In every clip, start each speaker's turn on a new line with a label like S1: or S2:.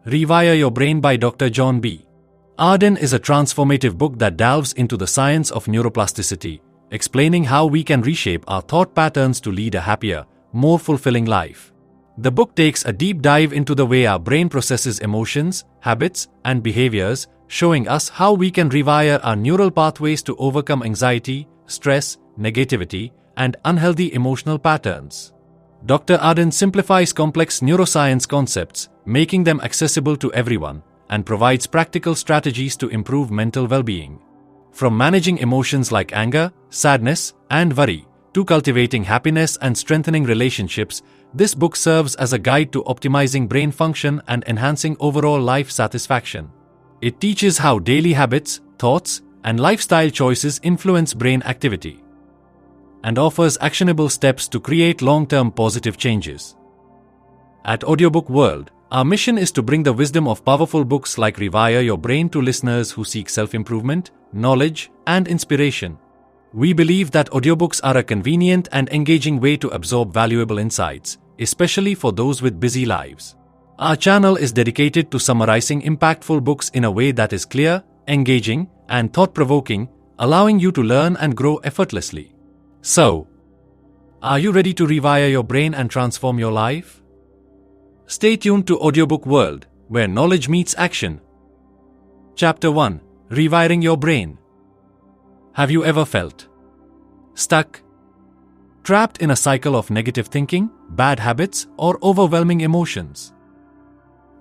S1: Rewire Your Brain by Dr. John B. Arden is a transformative book that delves into the science of neuroplasticity, explaining how we can reshape our thought patterns to lead a happier, more fulfilling life. The book takes a deep dive into the way our brain processes emotions, habits, and behaviors, showing us how we can rewire our neural pathways to overcome anxiety, stress, negativity, and unhealthy emotional patterns. Dr. Arden simplifies complex neuroscience concepts, making them accessible to everyone, and provides practical strategies to improve mental well-being. From managing emotions like anger, sadness, and worry, to cultivating happiness and strengthening relationships, this book serves as a guide to optimizing brain function and enhancing overall life satisfaction. It teaches how daily habits, thoughts, and lifestyle choices influence brain activity, and offers actionable steps to create long-term positive changes. At Audiobook World, our mission is to bring the wisdom of powerful books like Rewire Your Brain to listeners who seek self-improvement, knowledge, and inspiration. We believe that audiobooks are a convenient and engaging way to absorb valuable insights, especially for those with busy lives. Our channel is dedicated to summarizing impactful books in a way that is clear, engaging, and thought-provoking, allowing you to learn and grow effortlessly. So, are you ready to rewire your brain and transform your life? Stay tuned to Audiobook World, where knowledge meets action. Chapter 1: Rewiring Your Brain. Have you ever felt stuck, trapped in a cycle of negative thinking, bad habits, or overwhelming emotions?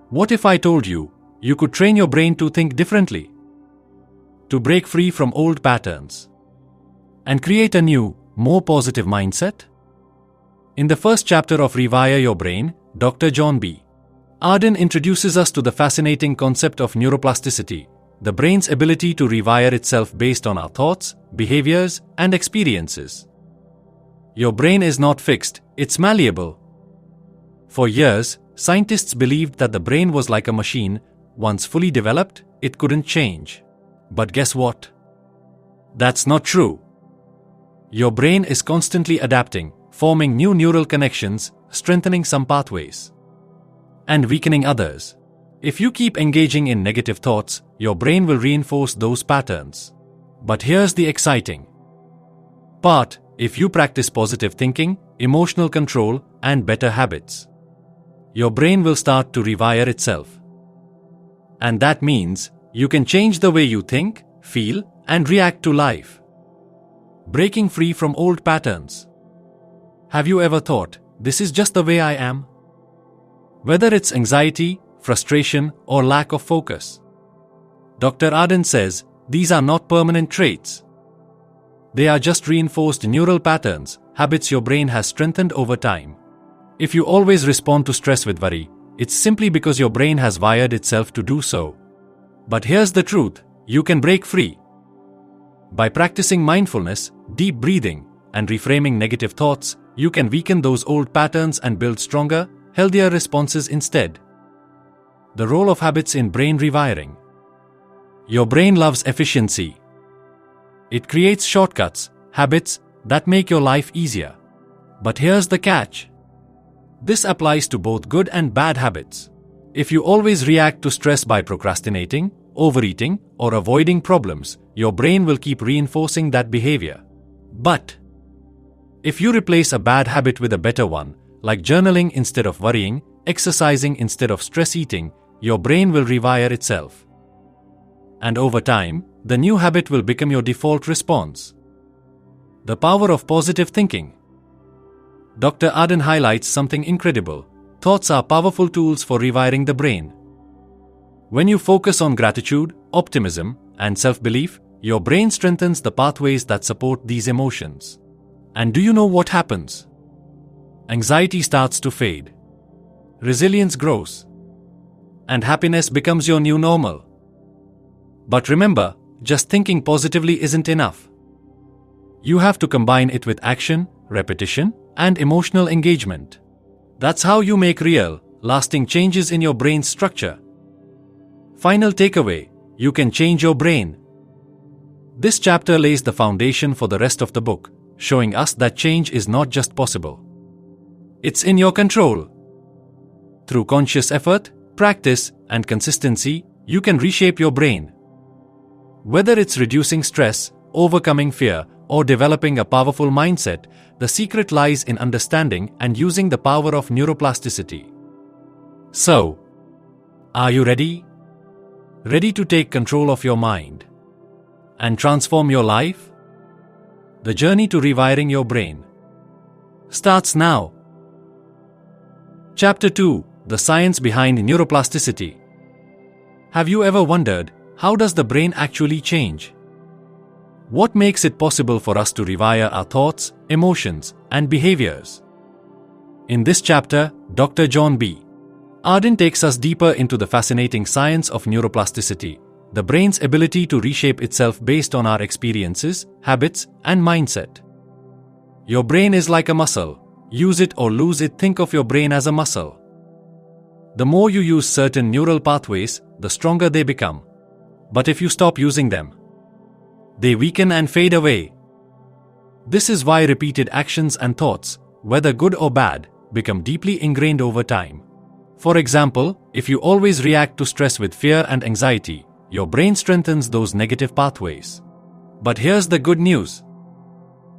S1: What if I told you you could train your brain to think differently, to break free from old patterns, and create a new, more positive mindset? In the first chapter of Rewire Your Brain, Dr. John B. Arden introduces us to the fascinating concept of neuroplasticity, the brain's ability to rewire itself based on our thoughts, behaviors, and experiences. Your brain is not fixed, it's malleable. For years, scientists believed that the brain was like a machine. Once fully developed, it couldn't change. But guess what? That's not true. Your brain is constantly adapting, forming new neural connections, strengthening some pathways, and weakening others. If you keep engaging in negative thoughts, your brain will reinforce those patterns. But here's the exciting part: if you practice positive thinking, emotional control, and better habits, your brain will start to rewire itself. And that means you can change the way you think, feel, and react to life, breaking free from old patterns. Have you ever thought, this is just the way I am? Whether it's anxiety, frustration, or lack of focus, Dr. Arden says these are not permanent traits. They are just reinforced neural patterns, habits your brain has strengthened over time. If you always respond to stress with worry, it's simply because your brain has wired itself to do so. But here's the truth: you can break free. By practicing mindfulness, deep breathing, and reframing negative thoughts, you can weaken those old patterns and build stronger, healthier responses instead. The role of habits in brain rewiring. Your brain loves efficiency. It creates shortcuts, habits that make your life easier. But here's the catch. This applies to both good and bad habits. If you always react to stress by procrastinating, overeating, or avoiding problems, your brain will keep reinforcing that behavior. But if you replace a bad habit with a better one, like journaling instead of worrying, exercising instead of stress eating, your brain will rewire itself. And over time, the new habit will become your default response. The power of positive thinking. Dr. Arden highlights something incredible. Thoughts are powerful tools for rewiring the brain. When you focus on gratitude, optimism, and self-belief, your brain strengthens the pathways that support these emotions. And do you know what happens? Anxiety starts to fade. Resilience grows. And happiness becomes your new normal. But remember, just thinking positively isn't enough. You have to combine it with action, repetition, and emotional engagement. That's how you make real, lasting changes in your brain's structure. Final takeaway: you can change your brain. This chapter lays the foundation for the rest of the book, showing us that change is not just possible. It's in your control. Through conscious effort, practice and consistency, you can reshape your brain. Whether it's reducing stress, overcoming fear, or developing a powerful mindset, the secret lies in understanding and using the power of neuroplasticity. So, are you ready? Ready to take control of your mind and transform your life? The journey to rewiring your brain starts now. Chapter 2: The Science Behind Neuroplasticity. Have you ever wondered, how does the brain actually change? What makes it possible for us to rewire our thoughts, emotions, and behaviors? In this chapter, Dr. John B. Arden takes us deeper into the fascinating science of neuroplasticity, the brain's ability to reshape itself based on our experiences, habits, and mindset. Your brain is like a muscle. Use it or lose it. Think of your brain as a muscle. The more you use certain neural pathways, the stronger they become. But if you stop using them, they weaken and fade away. This is why repeated actions and thoughts, whether good or bad, become deeply ingrained over time. For example, if you always react to stress with fear and anxiety, your brain strengthens those negative pathways. But here's the good news.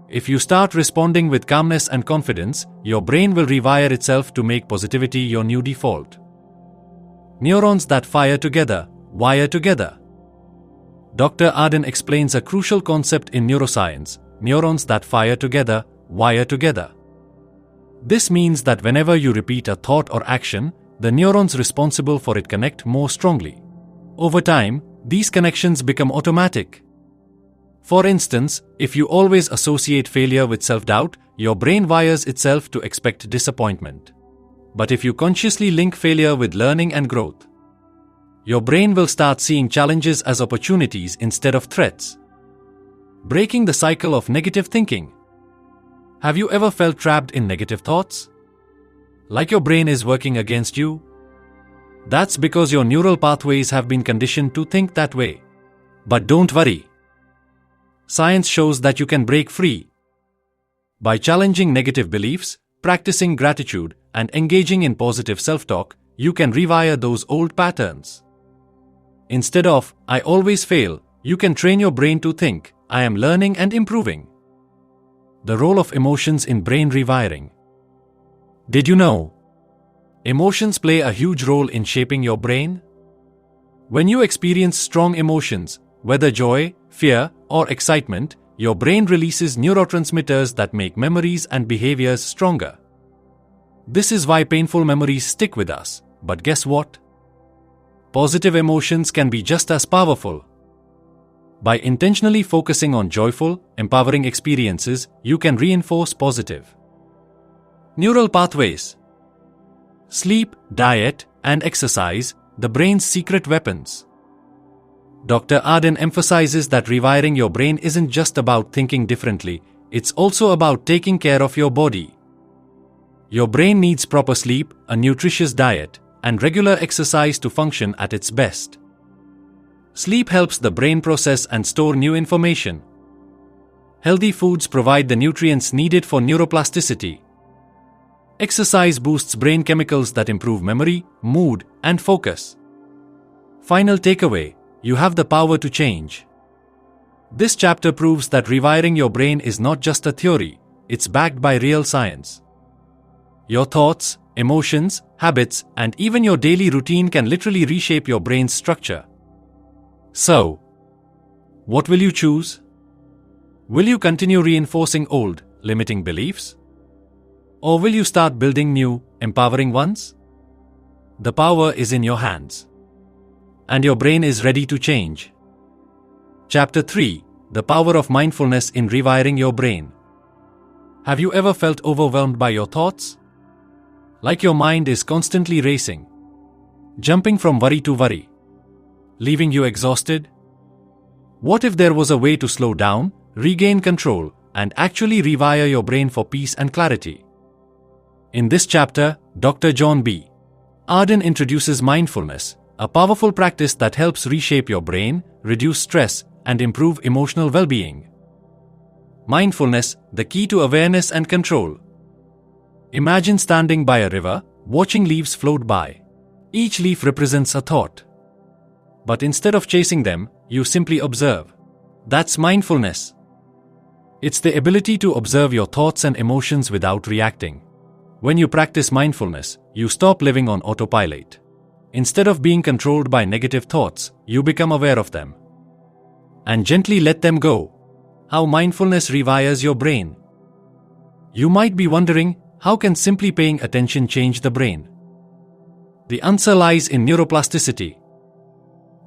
S1: If you start responding with calmness and confidence, your brain will rewire itself to make positivity your new default. Neurons that fire together, wire together. Dr. Arden explains a crucial concept in neuroscience: neurons that fire together, wire together. This means that whenever you repeat a thought or action, the neurons responsible for it connect more strongly. Over time, these connections become automatic. For instance, if you always associate failure with self-doubt, your brain wires itself to expect disappointment. But if you consciously link failure with learning and growth, your brain will start seeing challenges as opportunities instead of threats. Breaking the cycle of negative thinking. Have you ever felt trapped in negative thoughts? Like your brain is working against you? That's because your neural pathways have been conditioned to think that way. But don't worry. Science shows that you can break free. By challenging negative beliefs, practicing gratitude, and engaging in positive self-talk, you can rewire those old patterns. Instead of, "I always fail," you can train your brain to think, "I am learning and improving." The role of emotions in brain rewiring. Did you know? Emotions play a huge role in shaping your brain. When you experience strong emotions, whether joy, fear, or excitement, your brain releases neurotransmitters that make memories and behaviors stronger. This is why painful memories stick with us. But guess what? Positive emotions can be just as powerful. By intentionally focusing on joyful, empowering experiences, you can reinforce positive neural pathways. Sleep, diet, and exercise, the brain's secret weapons. Dr. Arden emphasizes that rewiring your brain isn't just about thinking differently, it's also about taking care of your body. Your brain needs proper sleep, a nutritious diet, and regular exercise to function at its best. Sleep helps the brain process and store new information. Healthy foods provide the nutrients needed for neuroplasticity. Exercise boosts brain chemicals that improve memory, mood, and focus. Final takeaway: you have the power to change. This chapter proves that rewiring your brain is not just a theory, it's backed by real science. Your thoughts, emotions, habits, and even your daily routine can literally reshape your brain's structure. So, what will you choose? Will you continue reinforcing old, limiting beliefs? Or will you start building new, empowering ones? The power is in your hands. And your brain is ready to change. Chapter 3: The Power of Mindfulness in Rewiring Your Brain. Have you ever felt overwhelmed by your thoughts? Like your mind is constantly racing, jumping from worry to worry, leaving you exhausted? What if there was a way to slow down, regain control, and actually rewire your brain for peace and clarity? In this chapter, Dr. John B. Arden introduces mindfulness, a powerful practice that helps reshape your brain, reduce stress, and improve emotional well-being. Mindfulness, the key to awareness and control. Imagine standing by a river, watching leaves float by. Each leaf represents a thought. But instead of chasing them, you simply observe. That's mindfulness. It's the ability to observe your thoughts and emotions without reacting. When you practice mindfulness, you stop living on autopilot. Instead of being controlled by negative thoughts, you become aware of them. And gently let them go. How mindfulness rewires your brain. You might be wondering, how can simply paying attention change the brain? The answer lies in neuroplasticity.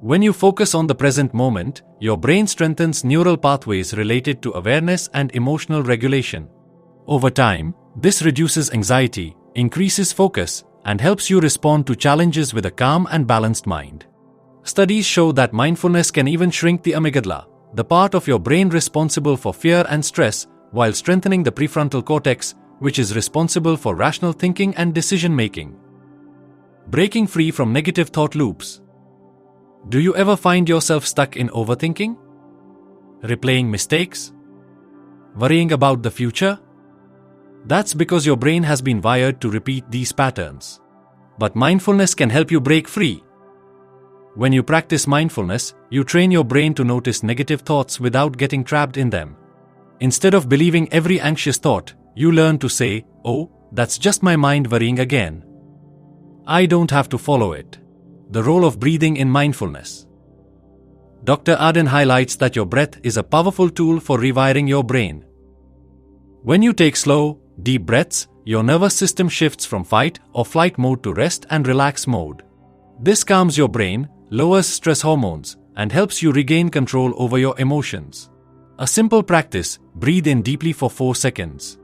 S1: When you focus on the present moment, your brain strengthens neural pathways related to awareness and emotional regulation. Over time, this reduces anxiety, increases focus, and helps you respond to challenges with a calm and balanced mind. Studies show that mindfulness can even shrink the amygdala, the part of your brain responsible for fear and stress, while strengthening the prefrontal cortex, which is responsible for rational thinking and decision-making. Breaking free from negative thought loops. Do you ever find yourself stuck in overthinking? Replaying mistakes? Worrying about the future? That's because your brain has been wired to repeat these patterns. But mindfulness can help you break free. When you practice mindfulness, you train your brain to notice negative thoughts without getting trapped in them. Instead of believing every anxious thought, you learn to say, "Oh, that's just my mind worrying again. I don't have to follow it." The role of breathing in mindfulness. Dr. Arden highlights that your breath is a powerful tool for rewiring your brain. When you take slow, deep breaths, your nervous system shifts from fight or flight mode to rest and relax mode. This calms your brain, lowers stress hormones, and helps you regain control over your emotions. A simple practice: breathe in deeply for 4 seconds.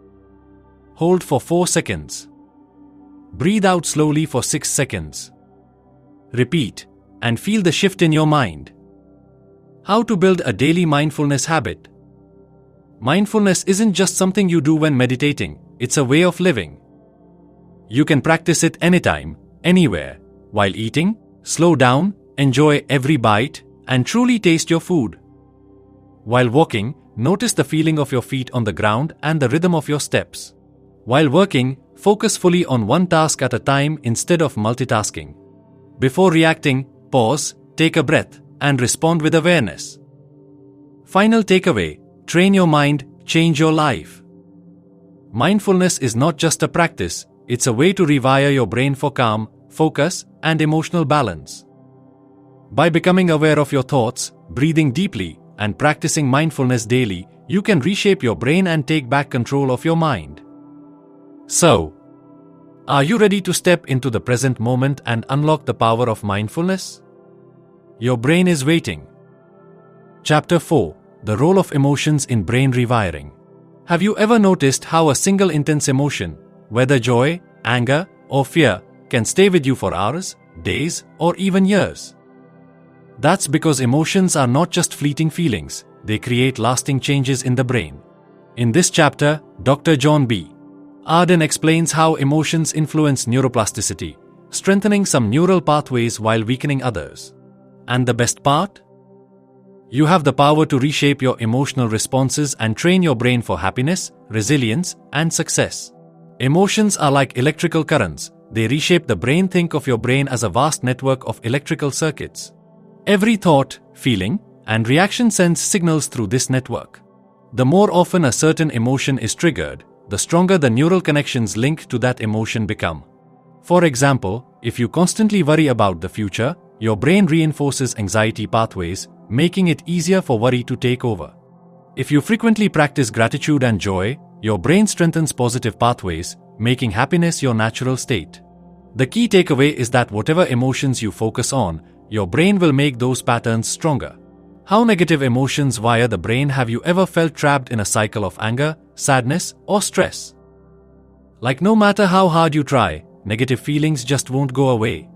S1: Hold for 4 seconds. Breathe out slowly for 6 seconds. Repeat, and feel the shift in your mind. How to build a daily mindfulness habit. Mindfulness isn't just something you do when meditating, it's a way of living. You can practice it anytime, anywhere. While eating, slow down, enjoy every bite, and truly taste your food. While walking, notice the feeling of your feet on the ground and the rhythm of your steps. While working, focus fully on one task at a time instead of multitasking. Before reacting, pause, take a breath, and respond with awareness. Final takeaway: train your mind, change your life. Mindfulness is not just a practice, it's a way to rewire your brain for calm, focus, and emotional balance. By becoming aware of your thoughts, breathing deeply, and practicing mindfulness daily, you can reshape your brain and take back control of your mind. So, are you ready to step into the present moment and unlock the power of mindfulness? Your brain is waiting. Chapter 4: The Role of Emotions in Brain Rewiring. Have you ever noticed how a single intense emotion, whether joy, anger, or fear, can stay with you for hours, days, or even years? That's because emotions are not just fleeting feelings, they create lasting changes in the brain. In this chapter, Dr. John B. Arden explains how emotions influence neuroplasticity, strengthening some neural pathways while weakening others. And the best part? You have the power to reshape your emotional responses and train your brain for happiness, resilience, and success. Emotions are like electrical currents. They reshape the brain. Think of your brain as a vast network of electrical circuits. Every thought, feeling, and reaction sends signals through this network. The more often a certain emotion is triggered, the stronger the neural connections linked to that emotion become. For example, if you constantly worry about the future, your brain reinforces anxiety pathways, making it easier for worry to take over. If you frequently practice gratitude and joy, your brain strengthens positive pathways, making happiness your natural state. The key takeaway is that whatever emotions you focus on, your brain will make those patterns stronger. How negative emotions wire the brain? Have you ever felt trapped in a cycle of anger, sadness, or stress? Like no matter how hard you try, negative feelings just won't go away.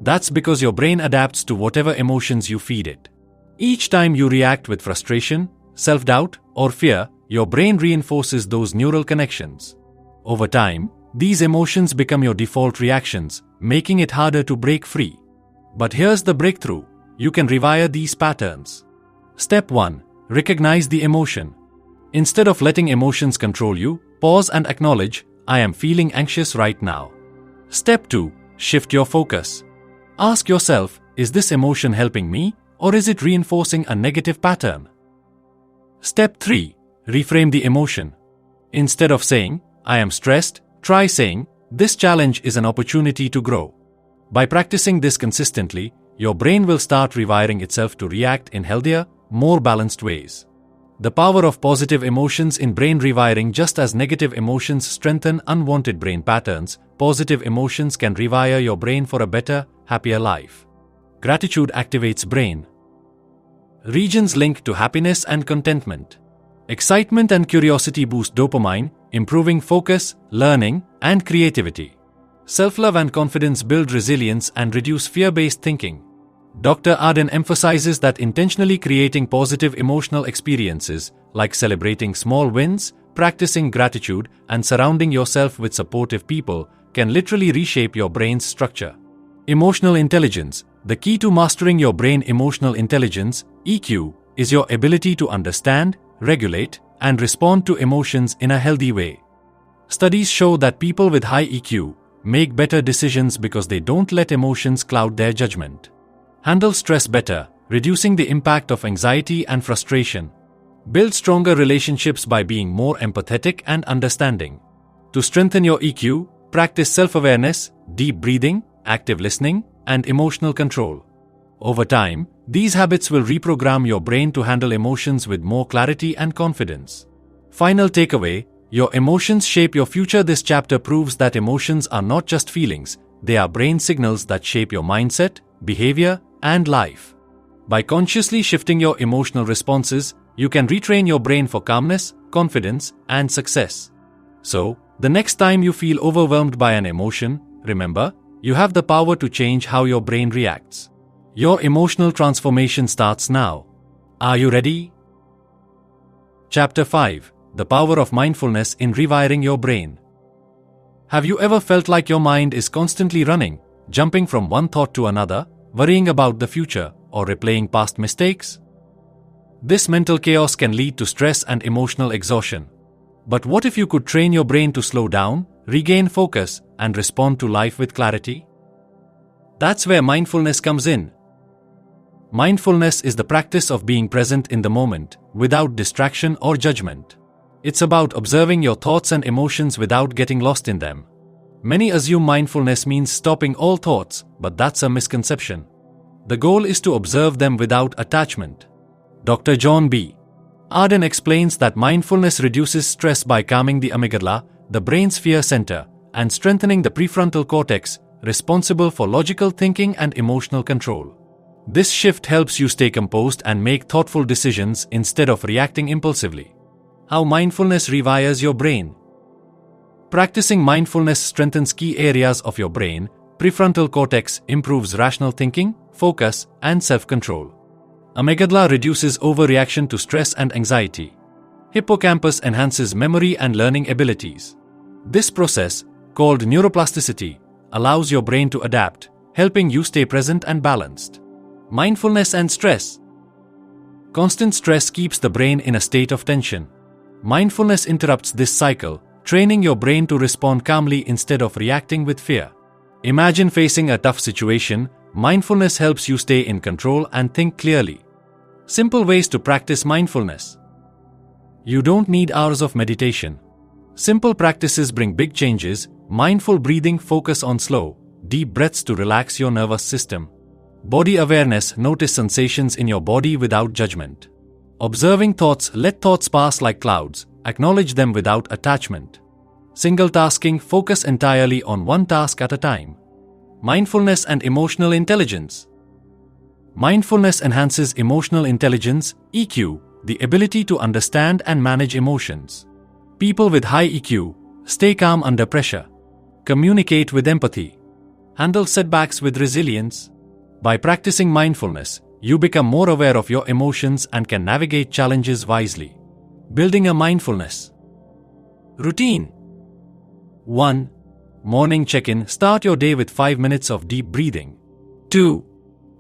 S1: That's because your brain adapts to whatever emotions you feed it. Each time you react with frustration, self-doubt, or fear, your brain reinforces those neural connections. Over time, these emotions become your default reactions, making it harder to break free. But here's the breakthrough: you can rewire these patterns. Step 1. Recognize the emotion. Instead of letting emotions control you, pause and acknowledge, "I am feeling anxious right now." Step 2. Shift your focus. Ask yourself, is this emotion helping me, or is it reinforcing a negative pattern? Step 3. Reframe the emotion. Instead of saying, I am stressed, try saying, this challenge is an opportunity to grow. By practicing this consistently, your brain will start rewiring itself to react in healthier, more balanced ways. The power of positive emotions in brain rewiring. Just as negative emotions strengthen unwanted brain patterns, positive emotions can rewire your brain for a better, happier life. Gratitude activates brain regions linked to happiness and contentment. Excitement and curiosity boost dopamine, improving focus, learning, and creativity. Self-love and confidence build resilience and reduce fear-based thinking. Dr. Arden emphasizes that intentionally creating positive emotional experiences, like celebrating small wins, practicing gratitude, and surrounding yourself with supportive people, can literally reshape your brain's structure. Emotional intelligence. The key to mastering your brain. Emotional intelligence, EQ, is your ability to understand, regulate, and respond to emotions in a healthy way. Studies show that people with high EQ make better decisions because they don't let emotions cloud their judgment. Handle stress better, reducing the impact of anxiety and frustration. Build stronger relationships by being more empathetic and understanding. To strengthen your EQ, practice self-awareness, deep breathing, active listening, and emotional control. Over time, these habits will reprogram your brain to handle emotions with more clarity and confidence. Final takeaway: your emotions shape your future. This chapter proves that emotions are not just feelings, they are brain signals that shape your mindset, behavior, and life. By consciously shifting your emotional responses, you can retrain your brain for calmness, confidence, and success. So, the next time you feel overwhelmed by an emotion, remember, you have the power to change how your brain reacts. Your emotional transformation starts now. Are you ready? Chapter 5: The Power of Mindfulness in Rewiring Your Brain. Have you ever felt like your mind is constantly running, jumping from one thought to another, worrying about the future, or replaying past mistakes? This mental chaos can lead to stress and emotional exhaustion. But what if you could train your brain to slow down, regain focus, and respond to life with clarity? That's where mindfulness comes in. Mindfulness is the practice of being present in the moment, without distraction or judgment. It's about observing your thoughts and emotions without getting lost in them. Many assume mindfulness means stopping all thoughts, but that's a misconception. The goal is to observe them without attachment. Dr. John B. Arden explains that mindfulness reduces stress by calming the amygdala, the brain's fear center, and strengthening the prefrontal cortex, responsible for logical thinking and emotional control. This shift helps you stay composed and make thoughtful decisions instead of reacting impulsively. How mindfulness rewires your brain. Practicing mindfulness strengthens key areas of your brain. Prefrontal cortex improves rational thinking, focus, and self-control. Amygdala reduces overreaction to stress and anxiety. Hippocampus enhances memory and learning abilities. This process, called neuroplasticity, allows your brain to adapt, helping you stay present and balanced. Mindfulness and stress. Constant stress keeps the brain in a state of tension. Mindfulness interrupts this cycle, training your brain to respond calmly instead of reacting with fear. Imagine facing a tough situation. Mindfulness helps you stay in control and think clearly. Simple ways to practice mindfulness. You don't need hours of meditation. Simple practices bring big changes. Mindful breathing, focus on slow, deep breaths to relax your nervous system. Body awareness, notice sensations in your body without judgment. Observing thoughts, let thoughts pass like clouds, acknowledge them without attachment. Single tasking, focus entirely on one task at a time. Mindfulness and emotional intelligence. Mindfulness enhances emotional intelligence, EQ, the ability to understand and manage emotions. People with high EQ stay calm under pressure, communicate with empathy, handle setbacks with resilience. By practicing mindfulness, you become more aware of your emotions and can navigate challenges wisely. Building a mindfulness routine. 1. Morning check-in. Start your day with 5 minutes of deep breathing. 2.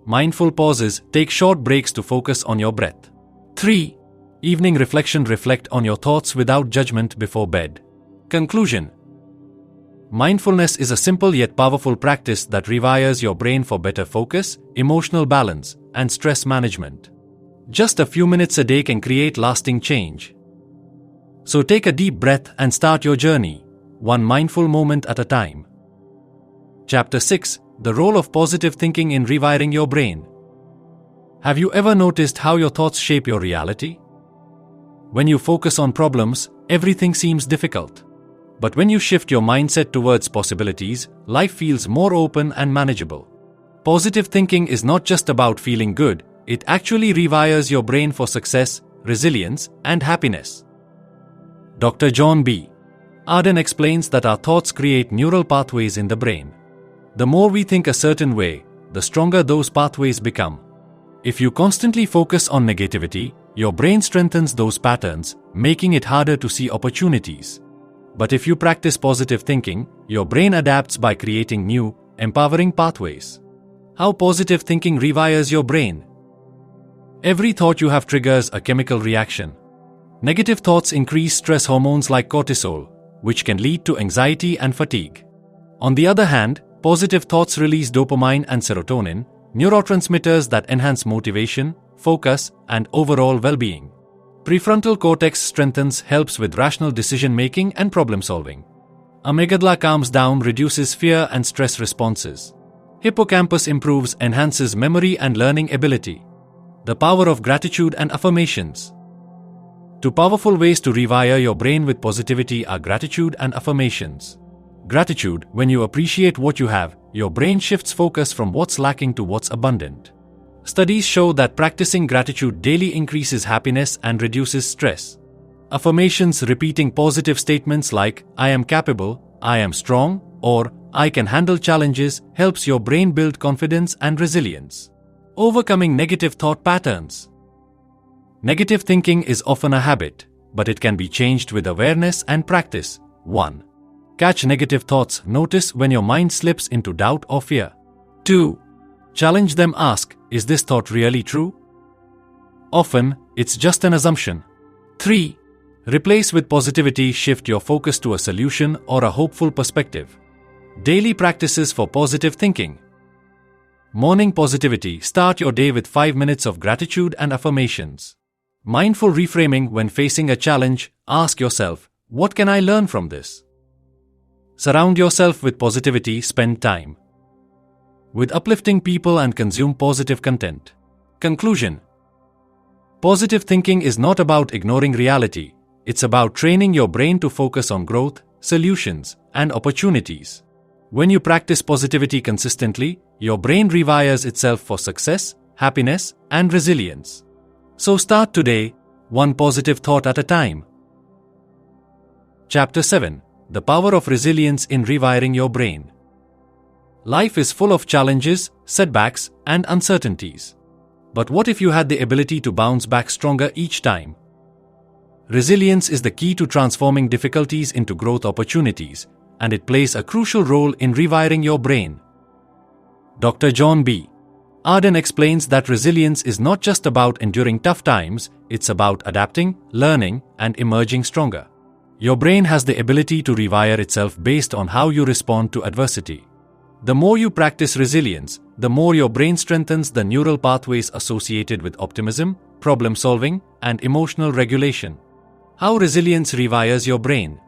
S1: Mindful pauses. Take short breaks to focus on your breath. 3. Evening reflection. Reflect on your thoughts without judgment before bed. Conclusion. Mindfulness is a simple yet powerful practice that rewires your brain for better focus, emotional balance, and stress management. Just a few minutes a day can create lasting change. So take a deep breath and start your journey, one mindful moment at a time. Chapter 6: The Role of Positive Thinking in Rewiring Your Brain. Have you ever noticed how your thoughts shape your reality? When you focus on problems, everything seems difficult. But when you shift your mindset towards possibilities, life feels more open and manageable. Positive thinking is not just about feeling good, it actually rewires your brain for success, resilience, and happiness. Dr. John B. Arden explains that our thoughts create neural pathways in the brain. The more we think a certain way, the stronger those pathways become. If you constantly focus on negativity, your brain strengthens those patterns, making it harder to see opportunities. But if you practice positive thinking, your brain adapts by creating new, empowering pathways. How positive thinking rewires your brain? Every thought you have triggers a chemical reaction. Negative thoughts increase stress hormones like cortisol, which can lead to anxiety and fatigue. On the other hand, positive thoughts release dopamine and serotonin, neurotransmitters that enhance motivation, focus, and overall well-being. Prefrontal cortex strengthens, helps with rational decision-making and problem-solving. Amygdala calms down, reduces fear and stress responses. Hippocampus improves, enhances memory and learning ability. The power of gratitude and affirmations. Two powerful ways to rewire your brain with positivity are gratitude and affirmations. Gratitude: when you appreciate what you have, your brain shifts focus from what's lacking to what's abundant. Studies show that practicing gratitude daily increases happiness and reduces stress. Affirmations: repeating positive statements like, I am capable, I am strong, or I can handle challenges, helps your brain build confidence and resilience. Overcoming negative thought patterns. Negative thinking is often a habit, but it can be changed with awareness and practice. 1. Catch negative thoughts. Notice when your mind slips into doubt or fear. 2. Challenge them. Ask, is this thought really true? Often, it's just an assumption. 3. Replace with positivity. Shift your focus to a solution or a hopeful perspective. Daily practices for positive thinking. Morning positivity. Start your day with 5 minutes of gratitude and affirmations. Mindful reframing. When facing a challenge, ask yourself, what can I learn from this? Surround yourself with positivity. Spend time with uplifting people and consume positive content. Conclusion. Positive thinking is not about ignoring reality. It's about training your brain to focus on growth, solutions, and opportunities. When you practice positivity consistently, your brain rewires itself for success, happiness, and resilience. So start today, one positive thought at a time. Chapter 7: The Power of Resilience in Rewiring Your Brain. Life is full of challenges, setbacks, and uncertainties. But what if you had the ability to bounce back stronger each time? Resilience is the key to transforming difficulties into growth opportunities, and it plays a crucial role in rewiring your brain. Dr. John B. Arden explains that resilience is not just about enduring tough times, it's about adapting, learning, and emerging stronger. Your brain has the ability to rewire itself based on how you respond to adversity. The more you practice resilience, the more your brain strengthens the neural pathways associated with optimism, problem solving, and emotional regulation. How resilience rewires your brain.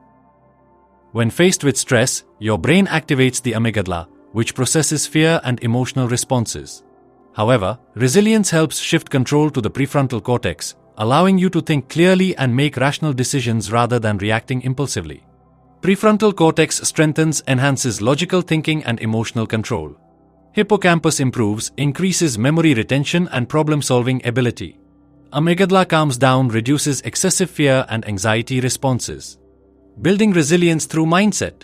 S1: When faced with stress, your brain activates the amygdala, which processes fear and emotional responses. However, resilience helps shift control to the prefrontal cortex, allowing you to think clearly and make rational decisions rather than reacting impulsively. Prefrontal cortex strengthens, enhances logical thinking and emotional control. Hippocampus improves, increases memory retention and problem-solving ability. Amygdala calms down, reduces excessive fear and anxiety responses. Building resilience through mindset.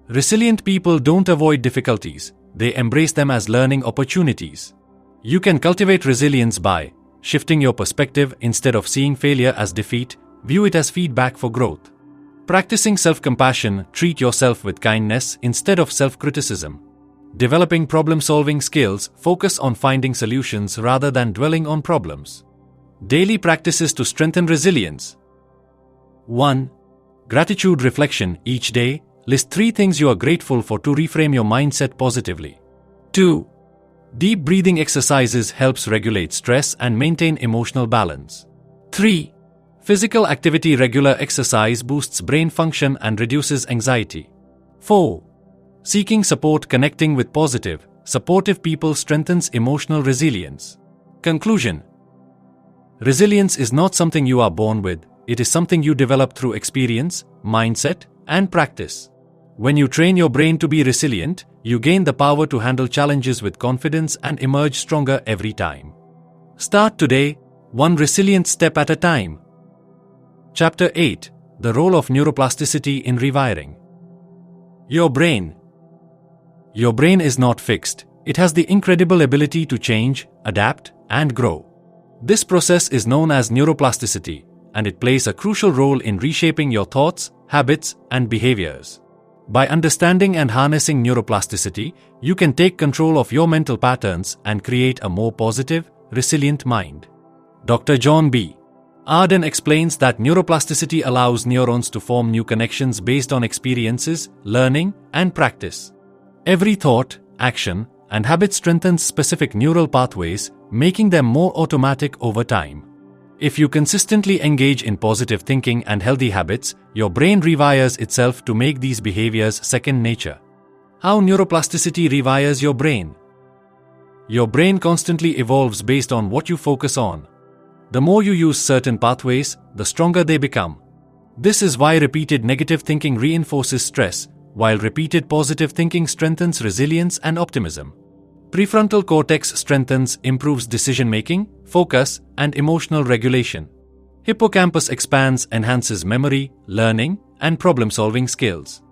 S1: Resilient people don't avoid difficulties, they embrace them as learning opportunities. You can cultivate resilience by shifting your perspective. Instead of seeing failure as defeat, view it as feedback for growth. Practicing self-compassion, treat yourself with kindness instead of self-criticism. Developing problem-solving skills, focus on finding solutions rather than dwelling on problems. Daily practices to strengthen resilience. 1. Gratitude reflection. Each day, List 3 things you are grateful for to reframe your mindset positively. 2. Deep breathing exercises helps regulate stress and maintain emotional balance. 3. Physical activity. Regular exercise boosts brain function and reduces anxiety. 4. Seeking support. Connecting with positive, supportive people strengthens emotional resilience. Conclusion. Resilience is not something you are born with, it is something you develop through experience, mindset, and practice. When you train your brain to be resilient, you gain the power to handle challenges with confidence and emerge stronger every time. Start today, one resilient step at a time. Chapter 8. The Role of Neuroplasticity in Rewiring. Your brain. Your brain is not fixed. It has the incredible ability to change, adapt, and grow. This process is known as neuroplasticity, and it plays a crucial role in reshaping your thoughts, habits, and behaviors. By understanding and harnessing neuroplasticity, you can take control of your mental patterns and create a more positive, resilient mind. Dr. John B. Arden explains that neuroplasticity allows neurons to form new connections based on experiences, learning, and practice. Every thought, action, and habit strengthens specific neural pathways, making them more automatic over time. If you consistently engage in positive thinking and healthy habits, your brain rewires itself to make these behaviors second nature. How neuroplasticity rewires your brain? Your brain constantly evolves based on what you focus on. The more you use certain pathways, the stronger they become. This is why repeated negative thinking reinforces stress, while repeated positive thinking strengthens resilience and optimism. Prefrontal cortex strengthens, improves decision-making, focus, and emotional regulation. Hippocampus expands, enhances memory, learning, and problem-solving skills.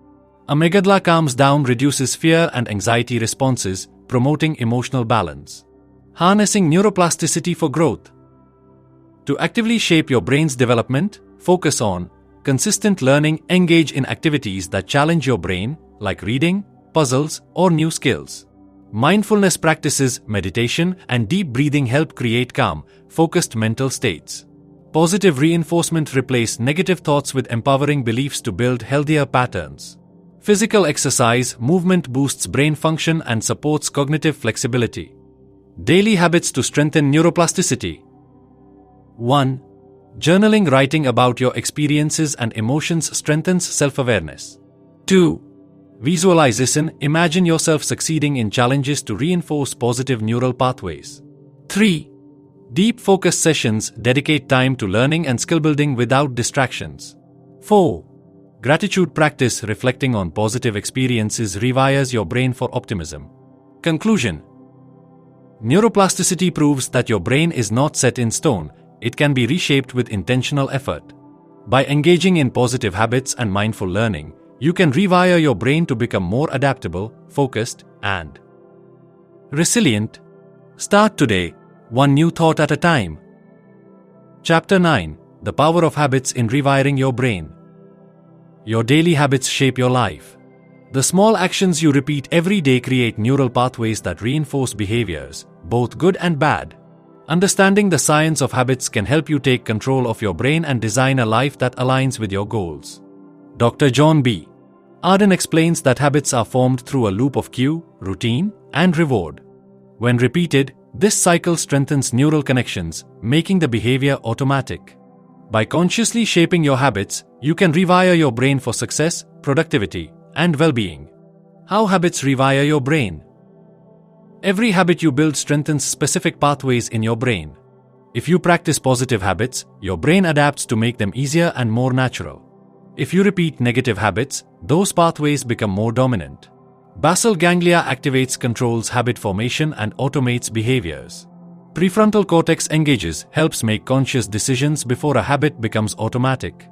S1: Amygdala calms down, reduces fear and anxiety responses, promoting emotional balance. Harnessing neuroplasticity for growth. To actively shape your brain's development, focus on consistent learning. Engage in activities that challenge your brain, like reading, puzzles, or new skills. Mindfulness practices, meditation, and deep breathing help create calm, focused mental states. Positive reinforcement. Replace negative thoughts with empowering beliefs to build healthier patterns. Physical exercise, movement boosts brain function and supports cognitive flexibility. Daily habits to strengthen neuroplasticity. 1. Journaling. Writing about your experiences and emotions strengthens self-awareness. 2. Visualization. Imagine yourself succeeding in challenges to reinforce positive neural pathways. 3. Deep focus sessions. Dedicate time to learning and skill building without distractions. 4. Gratitude practice. Reflecting on positive experiences rewires your brain for optimism. Conclusion. Neuroplasticity proves that your brain is not set in stone. It can be reshaped with intentional effort. By engaging in positive habits and mindful learning, you can rewire your brain to become more adaptable, focused, and resilient. Start today, one new thought at a time. Chapter 9. The Power of Habits in Rewiring Your Brain. Your daily habits shape your life. The small actions you repeat every day create neural pathways that reinforce behaviors, both good and bad. Understanding the science of habits can help you take control of your brain and design a life that aligns with your goals. Dr. John B. Arden explains that habits are formed through a loop of cue, routine, and reward. When repeated, this cycle strengthens neural connections, making the behavior automatic. By consciously shaping your habits, you can rewire your brain for success, productivity, and well-being. How habits rewire your brain? Every habit you build strengthens specific pathways in your brain. If you practice positive habits, your brain adapts to make them easier and more natural. If you repeat negative habits, those pathways become more dominant. Basal ganglia activates, controls habit formation and automates behaviors. Prefrontal cortex engages, helps make conscious decisions before a habit becomes automatic.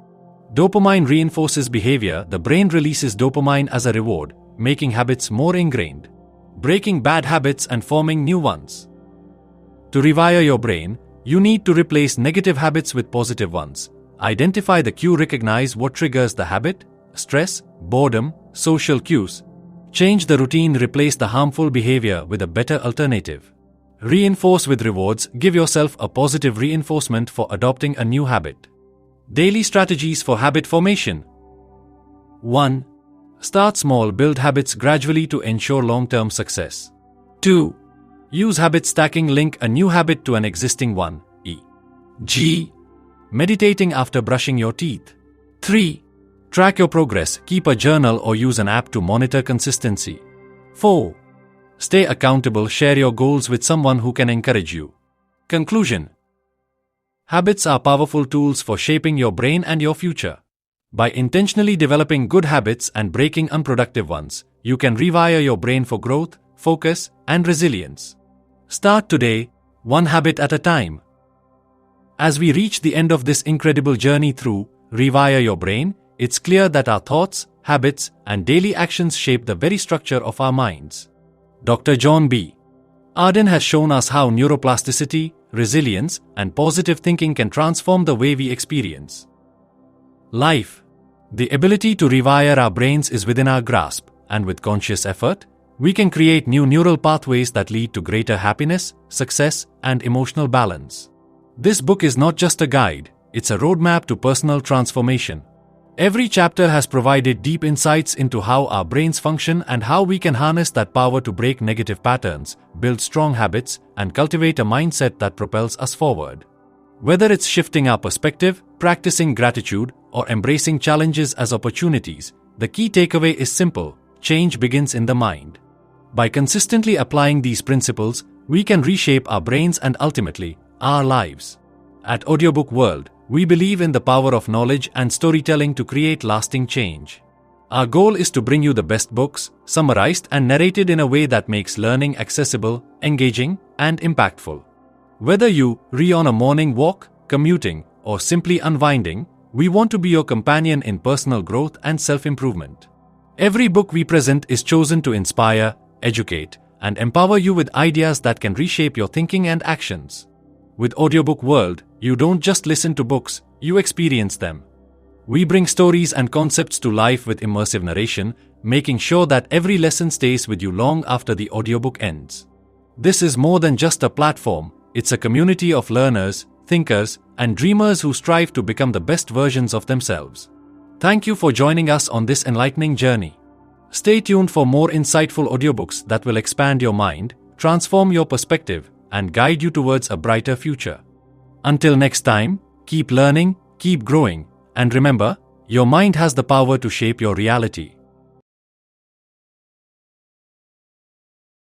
S1: Dopamine reinforces behavior. The brain releases dopamine as a reward, making habits more ingrained, breaking bad habits and forming new ones. To rewire your brain, you need to replace negative habits with positive ones. Identify the cue, recognize what triggers the habit, stress, boredom, social cues. Change the routine, replace the harmful behavior with a better alternative. Reinforce with rewards, give yourself a positive reinforcement for adopting a new habit. Daily strategies for habit formation. 1. Start small, build habits gradually to ensure long-term success. 2. Use habit stacking, link a new habit to an existing one, e.g. meditating after brushing your teeth. 3. Track your progress, keep a journal or use an app to monitor consistency. 4. Stay accountable, share your goals with someone who can encourage you. Conclusion. Habits are powerful tools for shaping your brain and your future. By intentionally developing good habits and breaking unproductive ones, you can rewire your brain for growth, focus, and resilience. Start today, one habit at a time. As we reach the end of this incredible journey through Rewire Your Brain, it's clear that our thoughts, habits, and daily actions shape the very structure of our minds. Dr. John B. Arden has shown us how neuroplasticity, resilience, and positive thinking can transform the way we experience life. The ability to rewire our brains is within our grasp, and with conscious effort, we can create new neural pathways that lead to greater happiness, success, and emotional balance. This book is not just a guide, it's a roadmap to personal transformation. Every chapter has provided deep insights into how our brains function and how we can harness that power to break negative patterns, build strong habits, and cultivate a mindset that propels us forward. Whether it's shifting our perspective, practicing gratitude, or embracing challenges as opportunities, the key takeaway is simple: change begins in the mind. By consistently applying these principles, we can reshape our brains and ultimately, our lives. At Audiobook World, we believe in the power of knowledge and storytelling to create lasting change. Our goal is to bring you the best books, summarized and narrated in a way that makes learning accessible, engaging, and impactful. Whether you read on a morning walk, commuting, or simply unwinding, we want to be your companion in personal growth and self-improvement. Every book we present is chosen to inspire, educate, and empower you with ideas that can reshape your thinking and actions. With Audiobook World, you don't just listen to books, you experience them. We bring stories and concepts to life with immersive narration, making sure that every lesson stays with you long after the audiobook ends. This is more than just a platform, it's a community of learners, thinkers, and dreamers who strive to become the best versions of themselves. Thank you for joining us on this enlightening journey. Stay tuned for more insightful audiobooks that will expand your mind, transform your perspective, and guide you towards a brighter future. Until next time, keep learning, keep growing, and remember, your mind has the power to shape your reality.